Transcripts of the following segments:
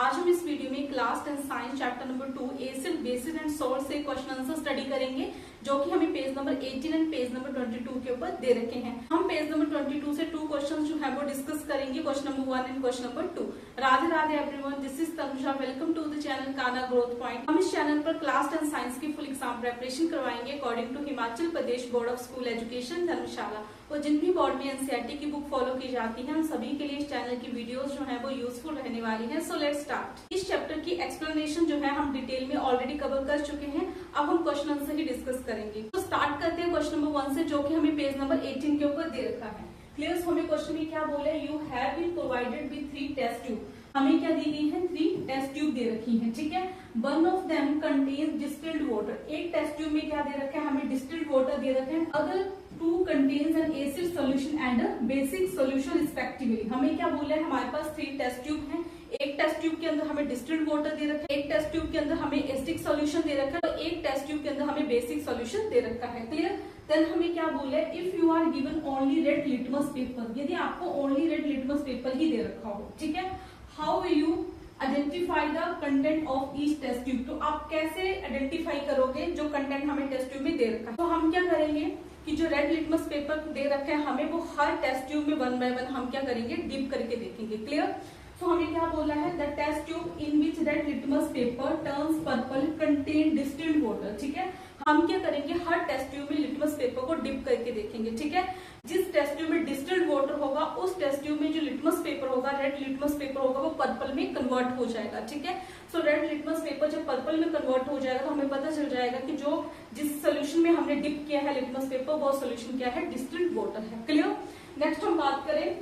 आज हम इस वीडियो में class 10 science chapter number 2 acid basis and salt से क्वेश्चन आंसर स्टडी करेंगे, जो कि हमें page number 18 and page number 22 के ऊपर दे रखे हैं। हम पेज नंबर 22 से 2 क्वेश्चन जो है वो डिस्कस करेंगे, question number 1 and question number 2। Radhe Radhe everyone, this is Tanuja, welcome to the channel Kana growth point. हम इस चैनल पर क्लास 10 साइंस की फुल एग्जाम प्रिपरेशन करवाएंगे according to Himachal Pradesh board of school education Dharamshala. और जिन भी बोर्ड में एनसीईआरटी की बुक फॉलो की जाती है, उन सभी के लिए इस चैनल की वीडियोस जो है वो यूजफुल रहने वाली है। So let's start. इस चैप्टर की एक्सप्लेनेशन जो है हम डिटेल में ऑलरेडी कवर कर चुके हैं। अब हम क्वेश्चन आंसर ही डिस्कस करेंगे। तो स्टार्ट करते हैं क्वेश्चन नंबर 1 से, जो कि हमें पेज नंबर 18 के ऊपर दे रखा है। क्लियर, हमें क्वेश्चन में क्या बोला है, you have been provided with 3 test tube. हमें क्या दी गई है, 3 टेस्ट ट्यूब दे रखी है। ठीक है, one of them contains distilled water. एक टेस्ट ट्यूब में क्या दे रखा है, हमें डिस्टिल्ड वाटर दे रखा है। Other 2 contains an acid solution and basic solution respectively. हमें क्या बोला है, हमारे पास 3 टेस्ट ट्यूब हैं। एक टेस्ट ट्यूब के अंदर हमें डिस्टिल्ड वाटर दे रखा है, एक टेस्ट ट्यूब के अंदर हमें एसिडिक सोल्यूशन दे रखा है और एक टेस्ट ट्यूब के अंदर हमें बेसिक सोल्यूशन दे रखा है। क्लियर, देन हमें क्या बोला है, if you are given only red litmus paper. यदि आपको ओनली रेड लिटमस पेपर ही दे रखा हो, ठीक है, how will you identify the content of each test tube. तो आप कैसे आइडेंटिफाई करोगे जो कंटेंट हमें टेस्ट ट्यूब में दे रखा है। तो हम क्या करेंगे कि जो रेड लिटमस पेपर दे रखा है हमें, वो हर टेस्ट ट्यूब में 1 बाय 1 हम क्या करेंगे, डिप करके देखेंगे। क्लियर, तो हमें क्या बोला है, the test tube in which red litmus paper turns purple contain distilled water. ठीक है, हम क्या करेंगे, हर टेस्ट ट्यूब में लिटमस पेपर को डिप करके देखेंगे। ठीक है, जिस टेस्ट ट्यूब में डिस्टिल्ड वाटर होगा, उस टेस्ट ट्यूब में जो लिटमस पेपर होगा, रेड लिटमस पेपर होगा, वो पर्पल में कन्वर्ट हो जाएगा। ठीक है, सो रेड लिटमस पेपर जब पर्पल में कन्वर्ट हो जाएगा तो हमें पता चल जाएगा कि जो जिस सोल्यूशन में हमने डिप किया है लिटमस पेपर, वो सोल्यूशन क्या है, डिस्टिल्ड वाटर है। क्लियर, नेक्स्ट हम बात करें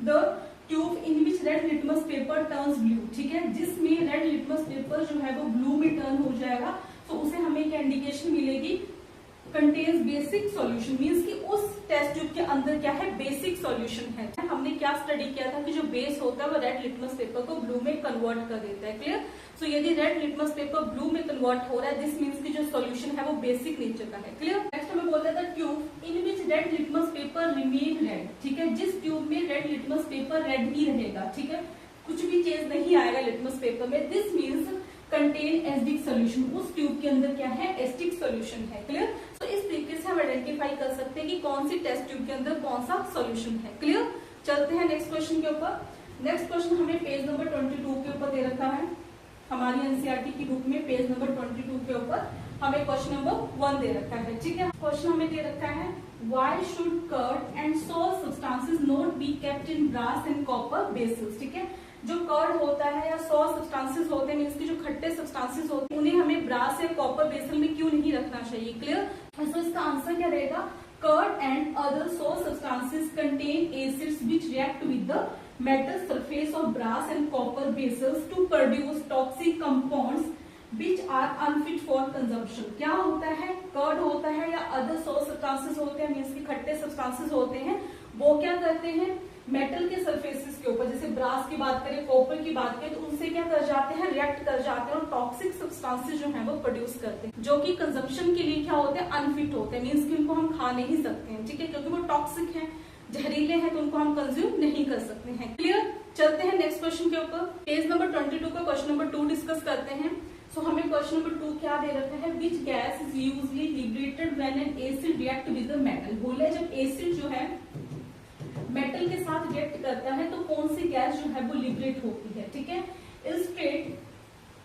the tube in which red litmus paper turns blue. ठीक है, जिसमें रेड लिटमस पेपर जो है वो ब्लू में टर्न हो जाएगा, तो उसे हमें क्या इंडिकेशन मिलेगी, कंटेन्स बेसिक सॉल्यूशन। मींस कि उस टेस्ट ट्यूब के अंदर क्या है, बेसिक सॉल्यूशन है। हमने क्या स्टडी किया था कि जो बेस होता है वो रेड लिटमस पेपर को ब्लू में कन्वर्ट कर देता है। क्लियर, सो यदि रेड लिटमस पेपर ब्लू में कन्वर्ट हो रहा है, दिस मींस कि जो सॉल्यूशन है वो बेसिक नेचर का है। क्लियर, नेक्स्ट हमें बोलता था tube in which red litmus paper remain red. ठीक है, जिस ट्यूब में रेड लिटमस पेपर रेड ही रहेगा। ठीक है, कुछ भी चेंज नहीं आएगा लिटमस पेपर में, this means contain acidic solution. उस ट्यूब के अंदर क्या है, एसिडिक सोल्यूशन है। क्लियर, तो इस तरीके से हम आइडेंटिफाई कर सकते हैं कि कौन सी टेस्ट ट्यूब के अंदर कौन सा सोल्यूशन है। क्लियर, चलते हैं नेक्स्ट क्वेश्चन के ऊपर। नेक्स्ट क्वेश्चन हमें पेज नंबर 22 के ऊपर दे रखा है। हमारी एनसीईआरटी की बुक में पेज नंबर 22 के ऊपर हमें क्वेश्चन नंबर 1 दे रखा है। ठीक है, क्वेश्चन हमें दे रखा है, why should curd and salt substances not be kept in brass and copper basis. ठीक है, जो कर्ड होता है या सॉल्ट सब्सटेंसेस होते हैं, मींस की जो खट्टे सब्सटेंसेस होते हैं, उन्हें हमें ब्रास या कॉपर बेसल में क्यों नहीं रखना चाहिए। क्लियर, तो इसका आंसर क्या रहेगा, curd and other salt substances contain acids which react with the metal surface of brass and copper bases to produce toxic compounds which are unfit for consumption। क्या होता है, कर्ड होता है या अदर सॉल्ट सब्सटेंसेस होते हैं, means की खट्टे सब्सटेंसेस होते हैं, वो क्या करते हैं, मेटल के सरफेसेस के ऊपर, जैसे ब्रास की बात करें, कॉपर की बात करें, तो उनसे क्या कर जाते हैं, रिएक्ट कर जाते हैं और टॉक्सिक सब्सटेंसेस जो है वो प्रोड्यूस करते हैं, जो कि कंजम्पशन के लिए क्या होते हैं, अनफिट होते हैं। मींस की उनको हम खा नहीं सकते हैं। ठीक है, क्योंकि वो टॉक्सिक है, जहरीले हैं, तो उनको हम कंज्यूम नहीं कर सकते हैं। क्लियर, चलते हैं नेक्स्ट क्वेश्चन के ऊपर। पेज नंबर 22 का क्वेश्चन नंबर 2 डिस्कस करते हैं। सो हमें क्वेश्चन नंबर 2 क्या दे रखा है, which gas is usually liberated when an acid react with the metal. बोले जब एसिड जो है मेटल के साथ रिएक्ट करता है तो कौन सी गैस जो है वो लिबरेट होती है। ठीक है, illustrate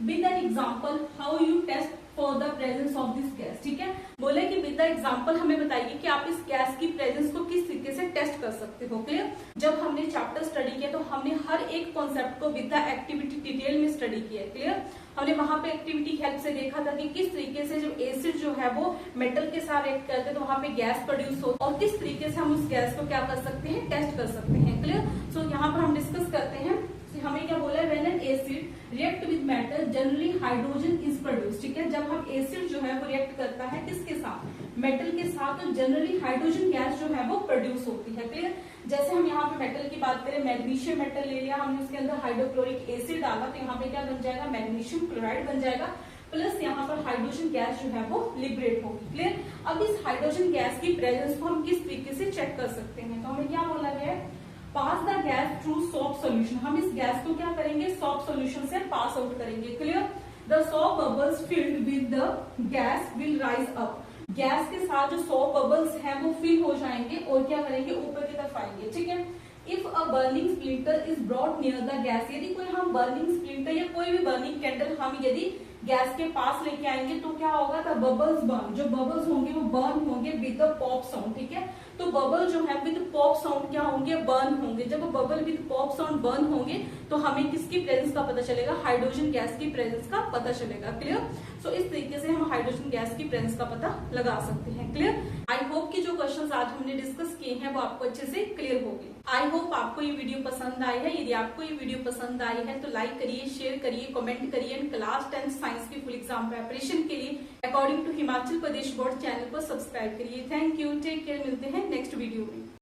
with an example how you test for the presence of this gas. ठीक है, बोले कि विद द एग्जांपल हमें बताइए कि आप इस गैस की प्रेजेंस को किस तरीके से टेस्ट कर सकते हो। क्लियर, जब हमने चैप्टर स्टडी किया तो हमने हर एक कॉन्सेप्ट को विद द एक्टिविटी डिटेल में स्टडी किया है। क्लियर, हमने वहां पे एक्टिविटी हेल्प से देखा था कि किस तरीके से जो एसिड जो है वो मेटल के साथ रिएक्ट करते हैं तो वहां पे गैस प्रोड्यूस होती है और किस तरीके से हम उस गैस को क्या कर सकते हैं, टेस्ट कर सकते हैं। क्लियर, सो यहाँ पर हम डिस्कस करते हैं। हमें क्या बोला है, when an acid react with metal generally hydrogen is produce. ठीक है, जब हम एसिड जो है वो रिएक्ट करता है किसके साथ, मेटल के साथ, तो जनरली हाइड्रोजन गैस जो है वो प्रोड्यूस होती है। क्लियर, जैसे हम यहाँ पे मेटल की बात करें, मैग्नीशियम मेटल ले लिया हमने, उसके अंदर हाइड्रोक्लोरिक एसिड डाला तो यहाँ पे क्या बन जाएगा, मैग्नीशियम क्लोराइड बन जाएगा, प्लस यहाँ पर हाइड्रोजन गैस जो है वो लिबरेट होगी। क्लियर, अब इस हाइड्रोजन गैस की प्रेजेंस को हम किस तरीके से चेक कर सकते हैं, तो हमें क्या बोला गया है, pass the gas through soft solution. हम इस गैस को क्या करेंगे, सॉफ्ट सॉल्यूशन से पास पास आउट करेंगे। Clear? The 100 bubbles filled with the gas will rise up. Gas के साथ जो 100 बबल्स हैं वो फिल हो जाएंगे और क्या करेंगे, ऊपर की तरफ आएंगे। ठीक है। If a burning splinter is brought near the gas, यदि कोई हम बर्निंग स्प्लिंटर या कोई भी बर्निंग कैंडल हम यदि गैस के पास लेके आएंगे तो क्या होगा, द बबल्स बर्न, जो बबल्स होंगे वो बर्न होंगे विद द पॉप साउंड। ठीक है। तो बबल जो है विद पॉप साउंड क्या होंगे, बर्न होंगे। जब bubble with pop sound burn होंगे तो हमें किसकी प्रेजेंस का पता चलेगा, हाइड्रोजन गैस की प्रेजेंस का पता चलेगा। क्लियर? सो इस तरीके से हम हाइड्रोजन गैस की प्रेजेंस का पता लगा सकते हैं। क्लियर? आई होप कि जो क्वेश्चंस आज हमने डिस्कस किए हैं वो आपको अच्छे से क्लियर हो गए। आई होप आपको ये वीडियो पसंद आई है। यदि आपको ये वीडियो पसंद आई है तो लाइक करिए, शेयर करिए, कमेंट करिए एंड क्लास 10 साइंस की फुल एग्जाम प्रिपरेशन के लिए according to Himachal Pradesh board channel को सब्सक्राइब करिए। थैंक यू, टेक केयर, मिलते हैं नेक्स्ट वीडियो में।